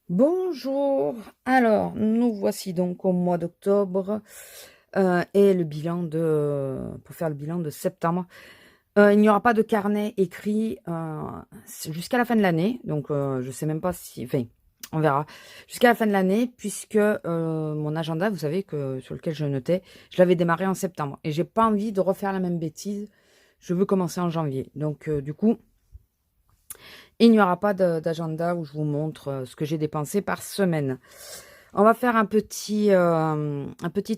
Bonjour, alors nous voici donc au mois d'octobre et le bilan pour faire le bilan de septembre. Il n'y aura pas de carnet écrit jusqu'à la fin de l'année, donc je sais même pas si, enfin on verra, jusqu'à la fin de l'année puisque mon agenda, vous savez que sur lequel je notais, je l'avais démarré en septembre et j'ai pas envie de refaire la même bêtise, je veux commencer en janvier. Donc du coup, il n'y aura pas d'agenda où je vous montre ce que j'ai dépensé par semaine. On va faire un petit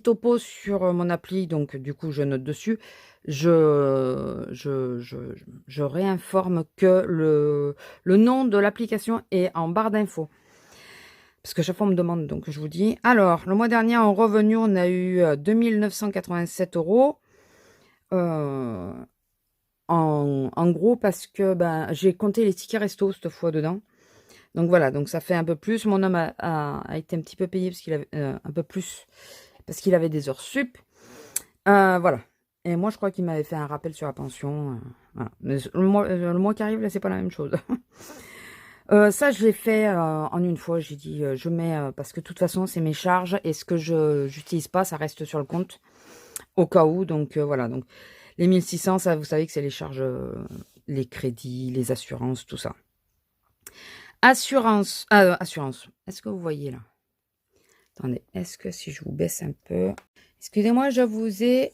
topo sur mon appli. Donc, du coup, je note dessus. Je réinforme que le nom de l'application est en barre d'infos. Parce que chaque fois, on me demande. Donc, je vous dis. Alors, le mois dernier, en revenu, on a eu 2 987 €. En gros, parce que ben, j'ai compté les tickets resto cette fois dedans. Donc voilà, donc ça fait un peu plus. Mon homme a été un petit peu payé parce qu'il avait un peu plus parce qu'il avait des heures sup. Voilà. Et moi, je crois qu'il m'avait fait un rappel sur la pension. Voilà. Mais le mois qui arrive, là, c'est pas la même chose. Ça, je l'ai fait en une fois. J'ai dit, je mets parce que de toute façon, c'est mes charges et ce que je n'utilise pas, ça reste sur le compte au cas où. Donc voilà. Donc les 1600, ça, vous savez que c'est les charges, les crédits, les assurances, tout ça. Assurance. Assurance. Est-ce que vous voyez là? Attendez, est-ce que si je vous baisse un peu... Excusez-moi, je vous ai...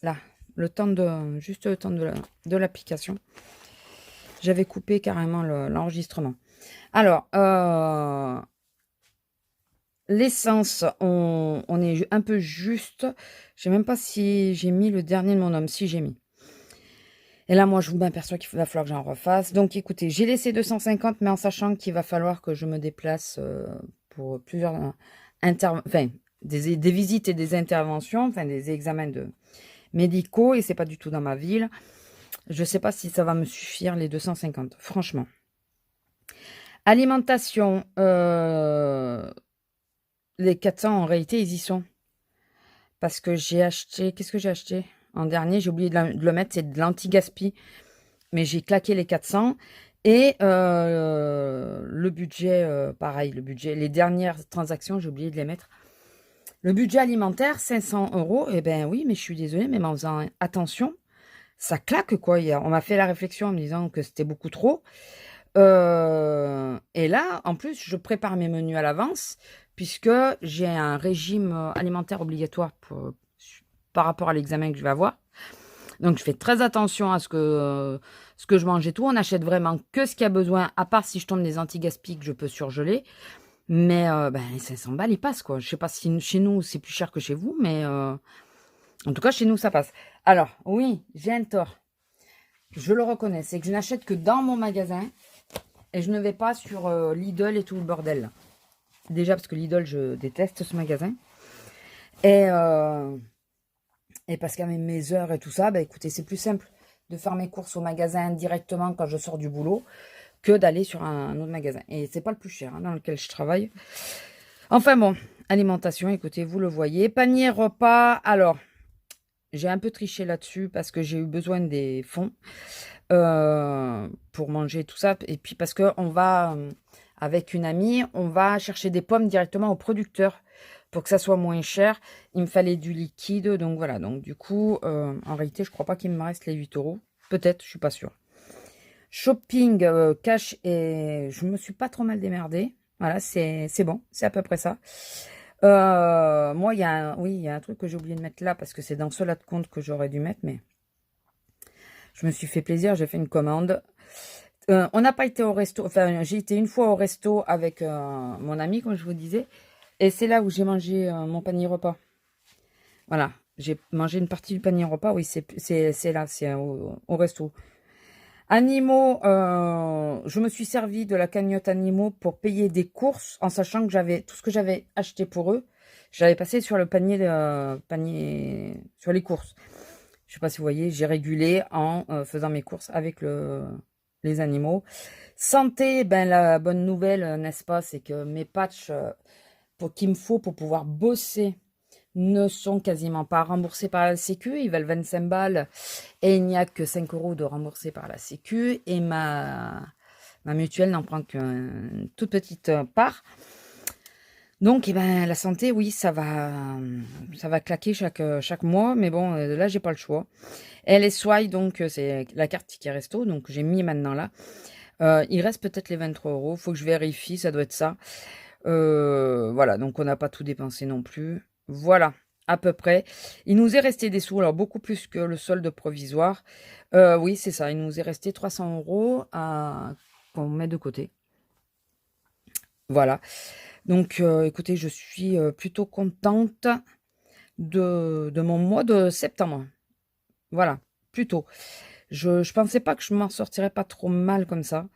Là, le temps de... Juste le temps de l'application. J'avais coupé carrément l'enregistrement. Alors, l'essence, on est un peu juste. Je sais même pas si j'ai mis le dernier de mon homme. Si, j'ai mis. Et là, moi, je m'aperçois qu'il va falloir que j'en refasse. Donc, écoutez, j'ai laissé 250, mais en sachant qu'il va falloir que je me déplace pour plusieurs enfin, des visites et des interventions, enfin, des examens médicaux, et c'est pas du tout dans ma ville. Je sais pas si ça va me suffire, les 250, franchement. Alimentation, les 400, en réalité, ils y sont. Parce que j'ai acheté... Qu'est-ce que j'ai acheté en dernier? J'ai oublié de le mettre, c'est de l'anti-gaspi. Mais j'ai claqué les 400 et le budget, pareil, le budget, les dernières transactions, j'ai oublié de les mettre. Le budget alimentaire, 500 €, eh ben oui, mais je suis désolée, mais en faisant attention, ça claque quoi. On m'a fait la réflexion en me disant que c'était beaucoup trop. Et là, en plus, je prépare mes menus à l'avance puisque j'ai un régime alimentaire obligatoire par rapport à l'examen que je vais avoir. Donc, je fais très attention à ce que je mange et tout. On achète vraiment que ce qu'il y a besoin, à part si je tombe des anti-gaspi que je peux surgeler. Mais ben, 500 balles, ils passent, quoi. Je sais pas si chez nous, c'est plus cher que chez vous, mais en tout cas, chez nous, ça passe. Alors, oui, j'ai un tort. Je le reconnais. C'est que je n'achète que dans mon magasin et je ne vais pas sur Lidl et tout le bordel, là. Déjà, parce que Lidl, je déteste ce magasin. Et parce qu'avec mes heures et tout ça, bah écoutez, c'est plus simple de faire mes courses au magasin directement quand je sors du boulot que d'aller sur un autre magasin. Et c'est pas le plus cher dans lequel je travaille. Enfin bon, alimentation, écoutez, vous le voyez. Panier repas, alors, j'ai un peu triché là-dessus parce que j'ai eu besoin des fonds pour manger tout ça. Et puis parce qu'on va, avec une amie, on va chercher des pommes directement au producteur. Pour que ça soit moins cher, il me fallait du liquide. Donc voilà, donc du coup, en réalité, je crois pas qu'il me reste les 8 €. Peut-être, je suis pas sûre. Shopping, cash, et je me suis pas trop mal démerdée. Voilà, c'est bon, c'est à peu près ça. Moi, il y a un truc que j'ai oublié de mettre là, parce que c'est dans cela de compte que j'aurais dû mettre, mais je me suis fait plaisir, j'ai fait une commande. On n'a pas été au resto, enfin, j'ai été une fois au resto avec mon ami, comme je vous disais. Et c'est là où j'ai mangé mon panier repas. Voilà, j'ai mangé une partie du panier repas. Oui, c'est là, c'est au resto. Animaux, je me suis servi de la cagnotte animaux pour payer des courses en sachant que j'avais tout ce que j'avais acheté pour eux. J'avais passé sur le panier, sur les courses. Je sais pas si vous voyez, j'ai régulé en faisant mes courses avec les animaux. Santé, ben la bonne nouvelle, n'est-ce pas, c'est que mes patchs qu'il me faut pour pouvoir bosser ne sont quasiment pas remboursés par la Sécu. Ils veulent 25 balles et il n'y a que 5 € de remboursés par la Sécu. Et ma mutuelle n'en prend qu'une toute petite part. Donc, eh ben, la santé, oui, ça va claquer chaque mois. Mais bon, là, j'ai pas le choix. Et les Swile, donc, c'est la carte Ticket Resto. Donc, j'ai mis maintenant là. Il reste peut-être les 23 €. Faut que je vérifie, ça doit être ça. Voilà, donc on n'a pas tout dépensé non plus. Voilà, à peu près. Il nous est resté des sous, alors beaucoup plus que le solde provisoire. Oui, c'est ça, il nous est resté 300 € qu'on met de côté. Voilà. Donc, écoutez, je suis plutôt contente de mon mois de septembre. Voilà, plutôt. Je pensais pas que je m'en sortirais pas trop mal comme ça.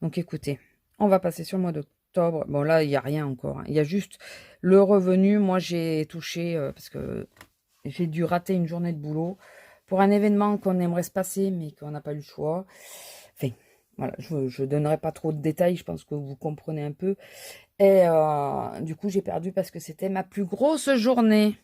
Donc, écoutez, on va passer sur le mois d'octobre. Bon, là, il n'y a rien encore, hein. Il y a juste le revenu. Moi, j'ai touché, parce que j'ai dû rater une journée de boulot pour un événement qu'on aimerait se passer, mais qu'on n'a pas eu le choix. Enfin, voilà, je ne donnerai pas trop de détails. Je pense que vous comprenez un peu. Et du coup, j'ai perdu parce que c'était ma plus grosse journée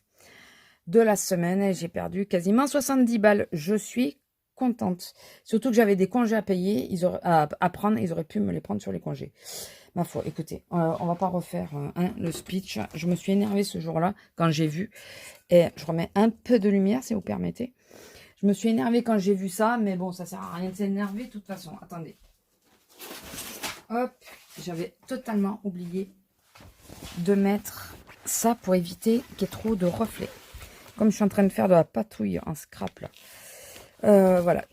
de la semaine. Et j'ai perdu quasiment 70 balles. Je suis contente. Surtout que j'avais des congés à payer, à prendre, ils auraient pu me les prendre sur les congés. Ma foi, écoutez, on va pas refaire le speech. Je me suis énervée ce jour-là quand j'ai vu, et je remets un peu de lumière si vous permettez. Je me suis énervée quand j'ai vu ça, mais bon, ça sert à rien de s'énerver de toute façon. Attendez. Hop, j'avais totalement oublié de mettre ça pour éviter qu'il y ait trop de reflets. Comme je suis en train de faire de la patouille en scrap là. Voilà,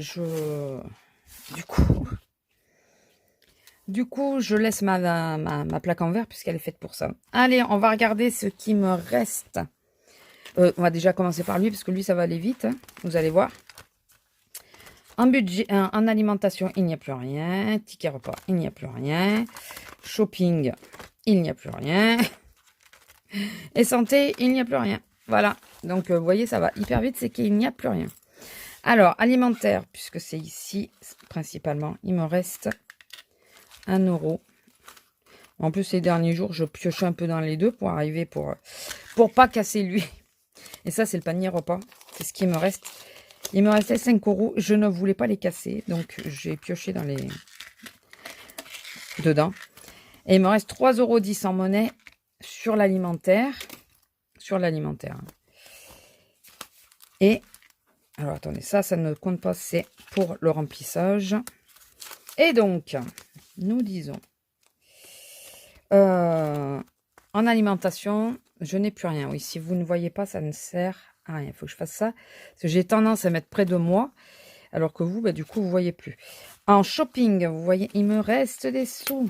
du coup, je laisse ma plaque en verre puisqu'elle est faite pour ça. Allez, on va regarder ce qui me reste. On va déjà commencer par lui parce que lui, ça va aller vite. Hein, vous allez voir. En budget, en alimentation, il n'y a plus rien. Ticket repas, il n'y a plus rien. Shopping, il n'y a plus rien. Et santé, il n'y a plus rien. Voilà. Donc, vous voyez, ça va hyper vite, c'est qu'il n'y a plus rien. Alors, alimentaire, puisque c'est ici, principalement, il me reste 1 €. En plus, ces derniers jours, je pioche un peu dans les deux pour arriver, pour pas casser lui. Et ça, c'est le panier repas. C'est ce qui me reste. Il me restait 5 €. Je ne voulais pas les casser, donc j'ai pioché dans les... dedans. Et il me reste 3,10 € en monnaie sur l'alimentaire. Et... alors, attendez, ça ne compte pas, c'est pour le remplissage. Et donc, nous disons, en alimentation, je n'ai plus rien. Oui, si vous ne voyez pas, ça ne sert à rien. Il faut que je fasse ça. Parce que j'ai tendance à mettre près de moi, alors que vous, bah, du coup, vous ne voyez plus. En shopping, vous voyez, il me reste des sous.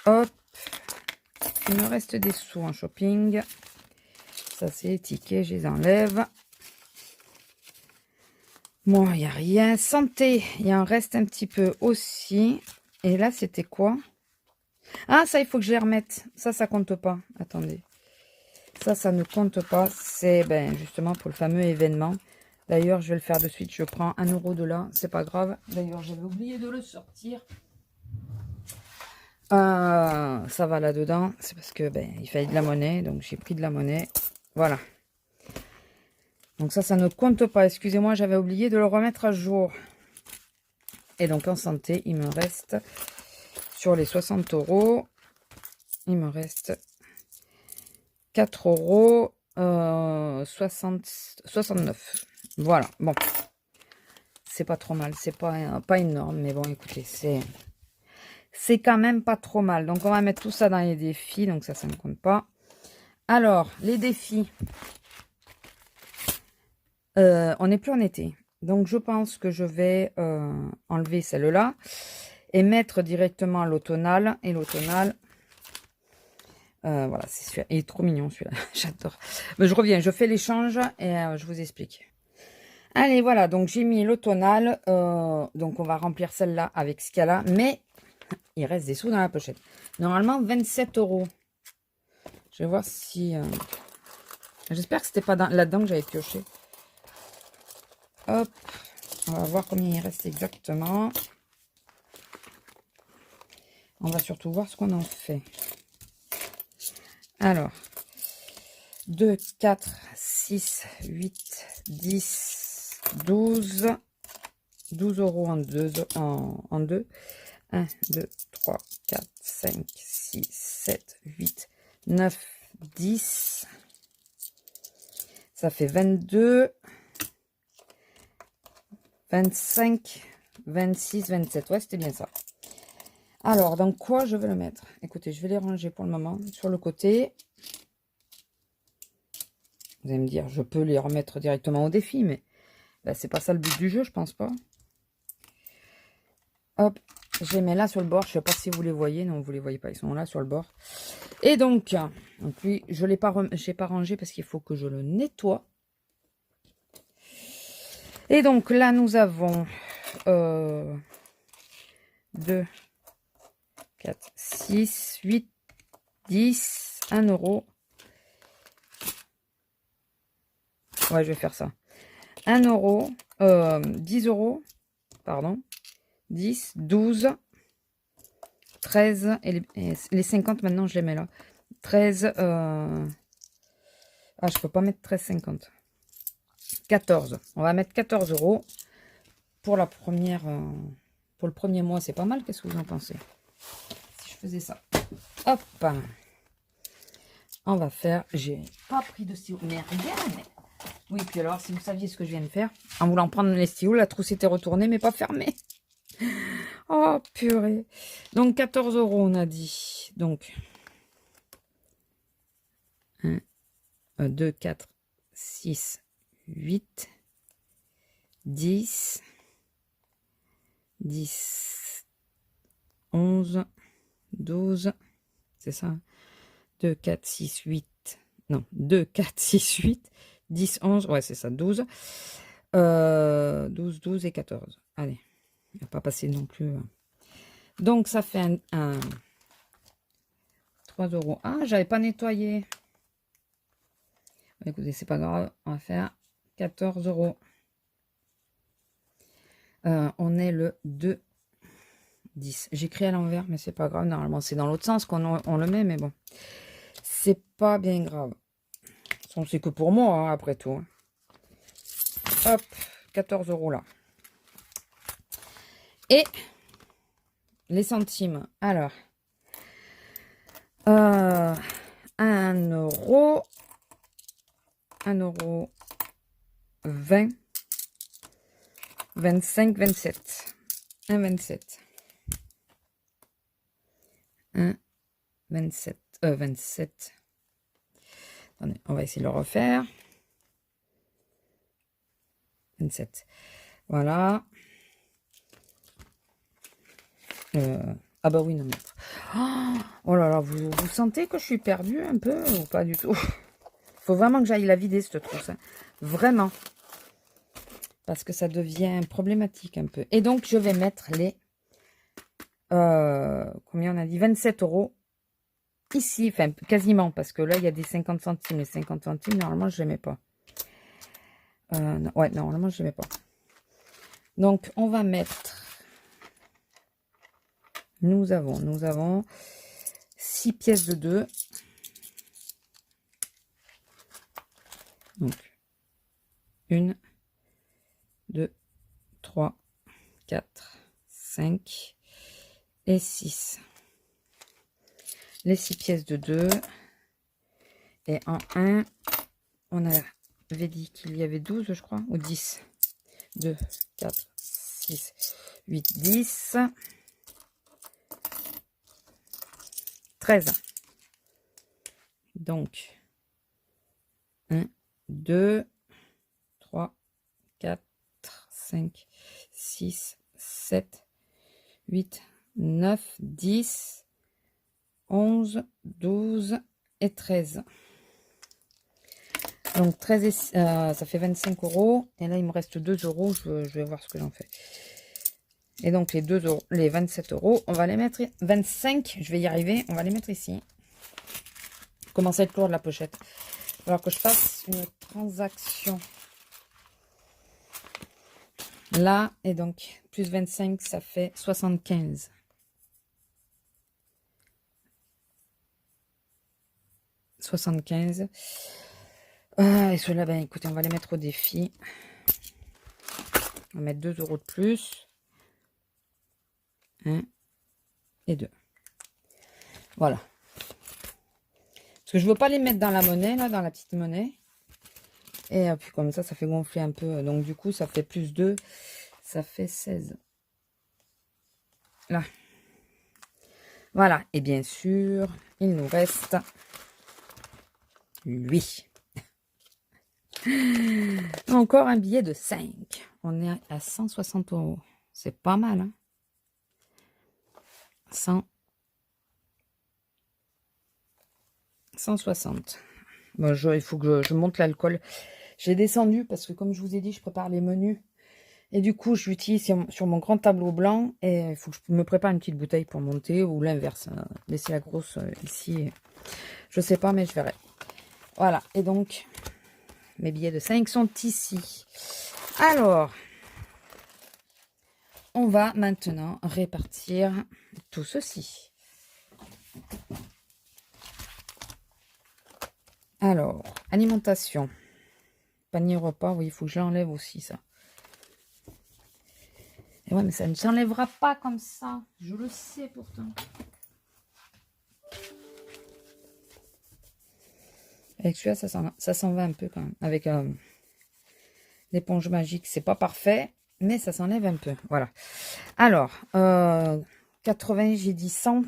Hop, il me reste des sous en shopping. Ça, c'est les tickets, je les enlève. Bon, il n'y a rien. Santé, il y en reste un petit peu aussi. Et là, c'était quoi? Ah, ça, il faut que je les remette. Ça compte pas. Attendez. Ça ne compte pas. C'est justement pour le fameux événement. D'ailleurs, je vais le faire de suite. Je prends 1 € de là. C'est pas grave. D'ailleurs, j'avais oublié de le sortir. Ça va là-dedans. C'est parce que il fallait de la monnaie. Donc, j'ai pris de la monnaie. Voilà. Donc ça ne compte pas. Excusez-moi, j'avais oublié de le remettre à jour. Et donc en santé, il me reste, sur les 60 €, il me reste 4 € 69. Voilà, bon. C'est pas trop mal. C'est pas énorme. Mais bon, écoutez, c'est quand même pas trop mal. Donc on va mettre tout ça dans les défis. Donc ça ne compte pas. Alors, les défis. On n'est plus en été. Donc, je pense que je vais enlever celle-là et mettre directement l'automnal. Et l'automnal, voilà, c'est celui-là. Il est trop mignon, celui-là. J'adore. Mais je reviens, je fais l'échange et je vous explique. Allez, voilà. Donc, j'ai mis l'automnal. Donc, on va remplir celle-là avec ce qu'il y a là. Mais il reste des sous dans la pochette. Normalement, 27 €. Je vais voir si... j'espère que c'était pas là-dedans que j'avais pioché. Hop, on va voir combien il reste exactement. On va surtout voir ce qu'on en fait. Alors, 2, 4, 6, 8, 10, 12. 12 euros en deux. 1, 2, 3, 4, 5, 6, 7, 8, 9, 10. Ça fait 22, 25, 26, 27. Ouais, c'était bien ça. Alors, dans quoi je vais le mettre? Écoutez, je vais les ranger pour le moment sur le côté. Vous allez me dire, je peux les remettre directement au défi, mais ben, c'est pas ça le but du jeu, je pense pas. Hop, je les mets là sur le bord. Je sais pas si vous les voyez. Non, vous les voyez pas. Ils sont là sur le bord. Et donc lui, je l'ai pas, j'ai pas rangé parce qu'il faut que je le nettoie. Et donc là, nous avons 2, 4, 6, 8, 10, 1 euro. Ouais, je vais faire ça. 1 euro, 10 euros, pardon. 10, 12, 13, et les 50 maintenant je les mets là. 13, ah je peux pas mettre 13,50. 14, on va mettre 14 euros pour la première, pour le premier mois, c'est pas mal, qu'est-ce que vous en pensez? Si je faisais ça, hop, on va faire, j'ai pas pris de stylo, mais regarde, oui, puis alors si vous saviez ce que je viens de faire, en voulant prendre les stylos, la trousse était retournée mais pas fermée. Oh purée. Donc 14 euros on a dit. Donc 1, 2, 4, 6, 8, 10, 10, 11, 12, c'est ça. 2, 4, 6, 8, non, 2, 4, 6, 8, 10, 11, ouais c'est ça, 12. 12, 12 et 14. Allez, il ne va pas passer non plus. Donc ça fait un 3 euros. Ah, j'avais pas nettoyé. Écoutez, c'est pas grave, on va faire 14 euros. On est le 2, 10. J'écris à l'envers, mais c'est pas grave. Normalement, c'est dans l'autre sens qu'on le met, mais bon. C'est pas bien grave. C'est que pour moi, hein, après tout. Hein. Hop, 14 euros là. Et les centimes. Alors, 1 euro. 1 euro 20. 25, 27. 1, 27. 1, 27. 27. Attendez, on va essayer de le refaire. 27. Voilà. Ah bah oui, non mais... Oh là là, vous sentez que je suis perdue un peu ou pas du tout? Il faut vraiment que j'aille la vider, cette trousse. Hein. Vraiment. Parce que ça devient problématique un peu. Et donc, je vais mettre les... combien on a dit? 27 euros. Ici, enfin, quasiment. Parce que là, il y a des 50 centimes. Les 50 centimes, normalement, je ne les mets pas. Non, ouais, normalement, je ne les mets pas. Donc, on va mettre... Nous avons 6 pièces de 2. Donc, 1, 2, 3, 4, 5 et 6. Les 6 pièces de 2. Et en 1, on avait dit qu'il y avait 12, je crois, ou 10. 2, 4, 6, 8, 10. 13. Donc, 1, 2, 3, 4, 5, 6, 7, 8, 9, 10, 11, 12 et 13. Donc 13 et, ça fait 25 euros. Et là, il me reste 2 euros. Je vais voir ce que j'en fais. Et donc, les 2 euros, les 27 euros, on va les mettre... 25, je vais y arriver. On va les mettre ici. Commence à être lourd de la pochette. Il va falloir que je fasse une transaction. Là, et donc, plus 25, ça fait 75. 75. Et ceux-là, ben écoutez, on va les mettre au défi. On va mettre 2 € de plus. 1 et 2. Voilà. Parce que je veux pas les mettre dans la monnaie, là, dans la petite monnaie. Et puis comme ça fait gonfler un peu. Donc du coup, ça fait plus 2. Ça fait 16. Là. Voilà. Et bien sûr, il nous reste lui. Encore un billet de 5. On est à 160 €. C'est pas mal, hein. 160. Bon, il faut que je monte l'alcool. J'ai descendu parce que comme je vous ai dit, je prépare les menus. Et du coup, je l'utilise sur mon grand tableau blanc. Et il faut que je me prépare une petite bouteille pour monter ou l'inverse. Laisser la grosse ici. Je sais pas, mais je verrai. Voilà. Et donc, mes billets de 5 sont ici. Alors, on va maintenant répartir tout ceci. Alors, alimentation. Panier repas, oui, il faut que j'enlève aussi ça. Et ouais, mais ça ne s'enlèvera pas comme ça. Je le sais pourtant. Avec celui-là, ça s'en va un peu quand même. Avec l'éponge magique, c'est pas parfait, mais ça s'enlève un peu. Voilà. Alors, 80, j'ai dit 100.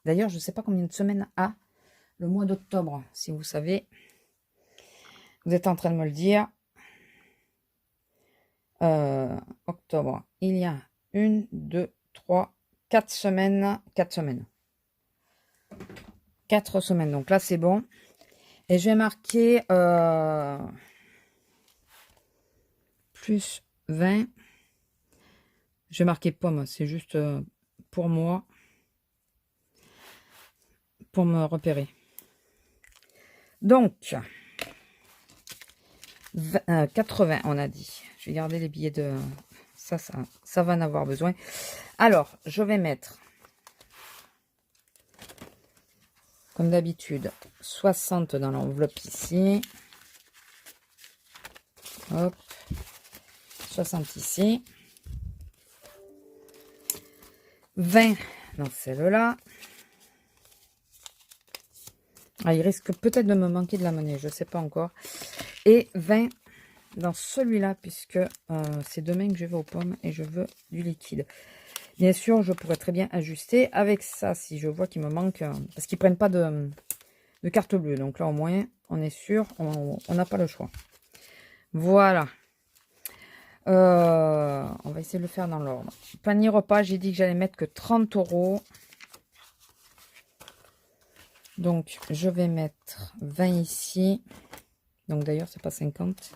D'ailleurs, je ne sais pas combien de semaines a le mois d'octobre, si vous savez. Vous êtes en train de me le dire. Octobre, il y a 1, 2, 3, 4 semaines. 4 semaines. 4 semaines. Donc là, c'est bon. Et je vais marquer plus 20. Je vais marquer pomme. C'est juste pour moi. Pour me repérer. Donc, 80, on a dit. Je vais garder les billets de... Ça va en avoir besoin. Alors, je vais mettre, comme d'habitude, 60 dans l'enveloppe ici. Hop. 60 ici. 20 dans celle-là. Ah, il risque peut-être de me manquer de la monnaie, je ne sais pas encore. Et 20 dans celui-là, puisque c'est demain que je vais aux pommes et je veux du liquide. Bien sûr, je pourrais très bien ajuster avec ça, si je vois qu'il me manque, parce qu'ils ne prennent pas de carte bleue. Donc là, au moins, on est sûr, on n'a pas le choix. Voilà. On va essayer de le faire dans l'ordre. Panier repas, j'ai dit que j'allais mettre que 30 €. Donc, je vais mettre 20 ici. Donc, d'ailleurs, c'est pas 50.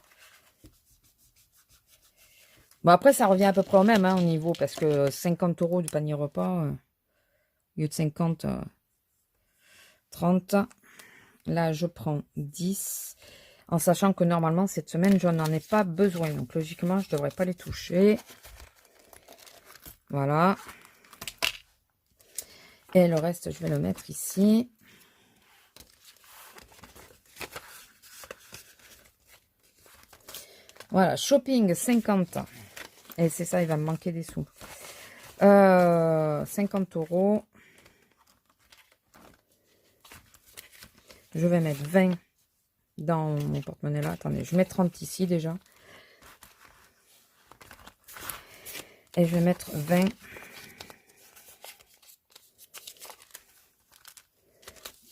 Bon, après, ça revient à peu près au même, hein, au niveau, parce que 50 € du panier repas, au lieu de 50, 30. Là, je prends 10, en sachant que normalement, cette semaine, je n'en ai pas besoin. Donc, logiquement, je ne devrais pas les toucher. Voilà. Et le reste, je vais le mettre ici. Voilà, shopping 50. Et c'est ça, il va me manquer des sous. 50 €. Je vais mettre 20 dans mon porte-monnaie là. Attendez, je mets 30 ici déjà. Et je vais mettre 20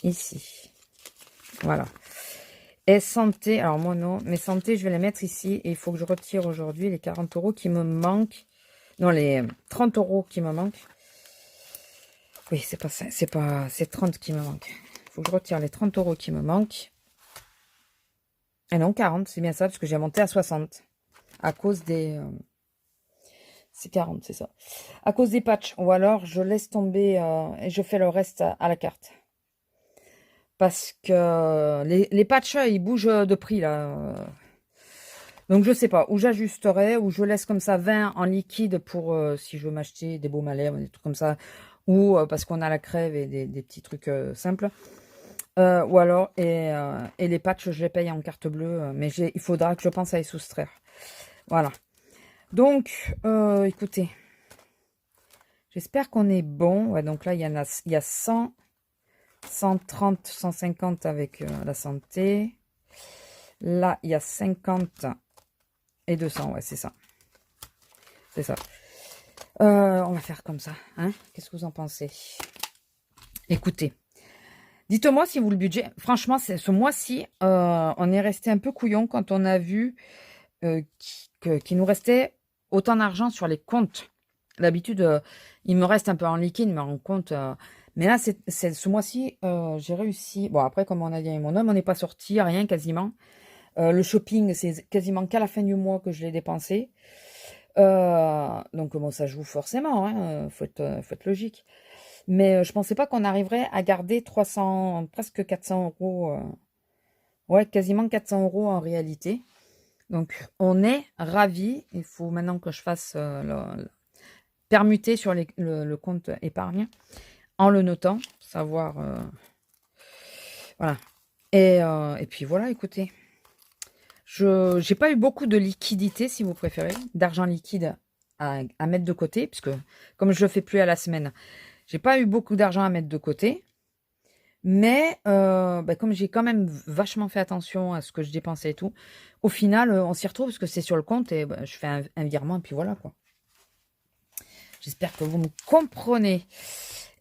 ici. Voilà. Et santé, alors moi non, mais santé, je vais les mettre ici. Et il faut que je retire aujourd'hui les 40 € qui me manquent. Non, les 30 € qui me manquent. Oui, c'est pas ça, c'est 30 qui me manquent. Il faut que je retire les 30 € qui me manquent. Et non, 40, c'est bien ça, parce que j'ai monté à 60. À cause des... c'est 40, c'est ça. À cause des patchs. Ou alors, je laisse tomber et je fais le reste à la carte. Parce que les patchs, ils bougent de prix, là. Donc, je sais pas. Ou j'ajusterai, ou je laisse comme ça 20 en liquide pour si je veux m'acheter des baumes à lèvres, des trucs comme ça. Ou parce qu'on a la crève et des petits trucs simples. Ou alors, et les patchs, je les paye en carte bleue, mais il faudra que je pense à les soustraire. Voilà. Donc, écoutez, j'espère qu'on est bon. Ouais, donc là, il y a 100, 130, 150 avec la santé. Là, il y a 50 et 200, ouais, c'est ça. C'est ça. On va faire comme ça, hein. Qu'est-ce que vous en pensez? Écoutez, dites-moi si vous le budget... Franchement, ce mois-ci, on est resté un peu couillon quand on a vu qu'il nous restait autant d'argent sur les comptes. D'habitude, il me reste un peu en liquide, mais en compte... mais là, ce mois-ci, j'ai réussi... Bon, après, comme on a dit avec mon homme, on n'est pas sorti, rien quasiment. Le shopping, c'est quasiment qu'à la fin du mois que je l'ai dépensé. Donc, bon, ça joue forcément, hein, faut être logique. Mais je pensais pas qu'on arriverait à garder 300, presque 400 euros. Ouais, quasiment 400 euros en réalité. Donc, on est ravis. Il faut maintenant que je fasse permuter sur le compte épargne en le notant, savoir... voilà. Et puis voilà, écoutez. Je n'ai pas eu beaucoup de liquidité, si vous préférez, d'argent liquide à mettre de côté, puisque comme je le fais plus à la semaine, j'ai pas eu beaucoup d'argent à mettre de côté. Mais comme j'ai quand même vachement fait attention à ce que je dépensais et tout, au final, on s'y retrouve parce que c'est sur le compte et je fais un virement et puis voilà quoi. J'espère que vous me comprenez.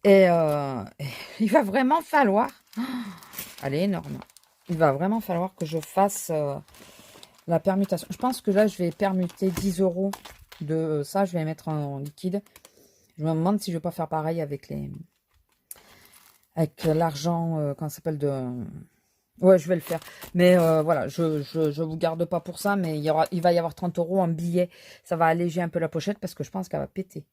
Et il va vraiment falloir... elle est énorme. Il va vraiment falloir que je fasse la permutation. Je pense que là, je vais permuter 10 euros de ça. Je vais mettre en liquide. Je me demande si je vais pas faire pareil avec l'argent, comment ça s'appelle Ouais, je vais le faire. Mais voilà, je vous garde pas pour ça, mais il va y avoir 30 euros en billets. Ça va alléger un peu la pochette parce que je pense qu'elle va péter.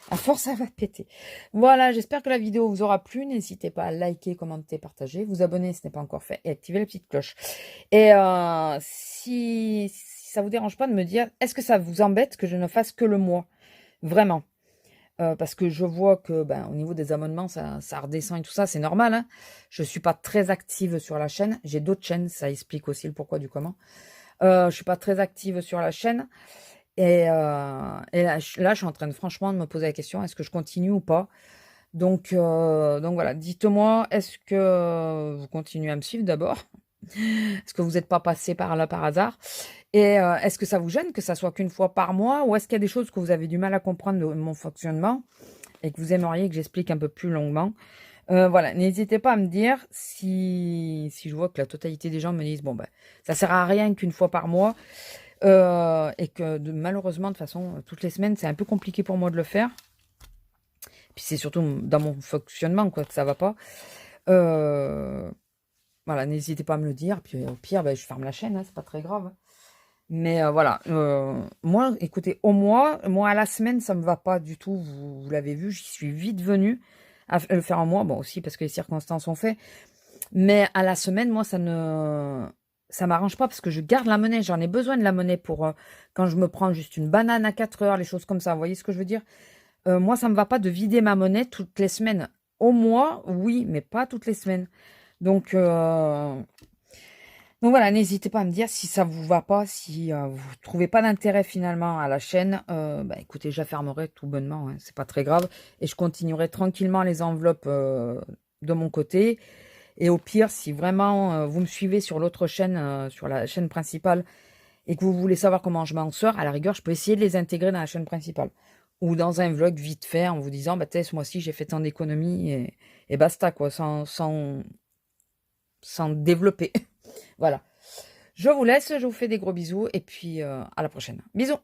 À force, elle va péter. Voilà, j'espère que la vidéo vous aura plu. N'hésitez pas à liker, commenter, partager, vous abonner si ce n'est pas encore fait et activer la petite cloche. Et si ça vous dérange pas de me dire, est-ce que ça vous embête que je ne fasse que le mois? Vraiment. Parce que je vois que au niveau des abonnements, ça redescend et tout ça, c'est normal. Hein. Je ne suis pas très active sur la chaîne. J'ai d'autres chaînes, ça explique aussi le pourquoi du comment. Je ne suis pas très active sur la chaîne. Et là, je suis en train de franchement de me poser la question, est-ce que je continue ou pas? Donc voilà, dites-moi, est-ce que vous continuez à me suivre d'abord? Est-ce que vous n'êtes pas passé par là par hasard? Et est-ce que ça vous gêne que ça soit qu'une fois par mois? Ou est-ce qu'il y a des choses que vous avez du mal à comprendre de mon fonctionnement et que vous aimeriez que j'explique un peu plus longuement? Voilà, n'hésitez pas à me dire si je vois que la totalité des gens me disent, bon, ça sert à rien qu'une fois par mois. Et que malheureusement, de toute façon, toutes les semaines, c'est un peu compliqué pour moi de le faire. Puis c'est surtout dans mon fonctionnement, quoi, que ça va pas. Voilà, n'hésitez pas à me le dire. Puis au pire, je ferme la chaîne, hein, c'est pas très grave. Mais voilà, moi, écoutez, au mois, moi à la semaine, ça me va pas du tout. Vous l'avez vu, j'y suis vite venue à le faire en mois. Bon, aussi parce que les circonstances ont fait. Mais à la semaine, moi, ça m'arrange pas parce que je garde la monnaie. J'en ai besoin de la monnaie pour quand je me prends juste une banane à 4 heures, les choses comme ça. Vous voyez ce que je veux dire? Moi, ça me va pas de vider ma monnaie toutes les semaines. Au mois, oui, mais pas toutes les semaines. Donc voilà, n'hésitez pas à me dire si ça vous va pas, si vous trouvez pas d'intérêt finalement à la chaîne. Écoutez, je la fermerai tout bonnement, hein, c'est pas très grave. Et je continuerai tranquillement les enveloppes de mon côté. Et au pire, si vraiment vous me suivez sur l'autre chaîne, sur la chaîne principale, et que vous voulez savoir comment je m'en sors, à la rigueur, je peux essayer de les intégrer dans la chaîne principale. Ou dans un vlog vite fait en vous disant, ce mois-ci, j'ai fait tant d'économies et basta, quoi, sans développer. Voilà. Je vous laisse, je vous fais des gros bisous et puis à la prochaine. Bisous!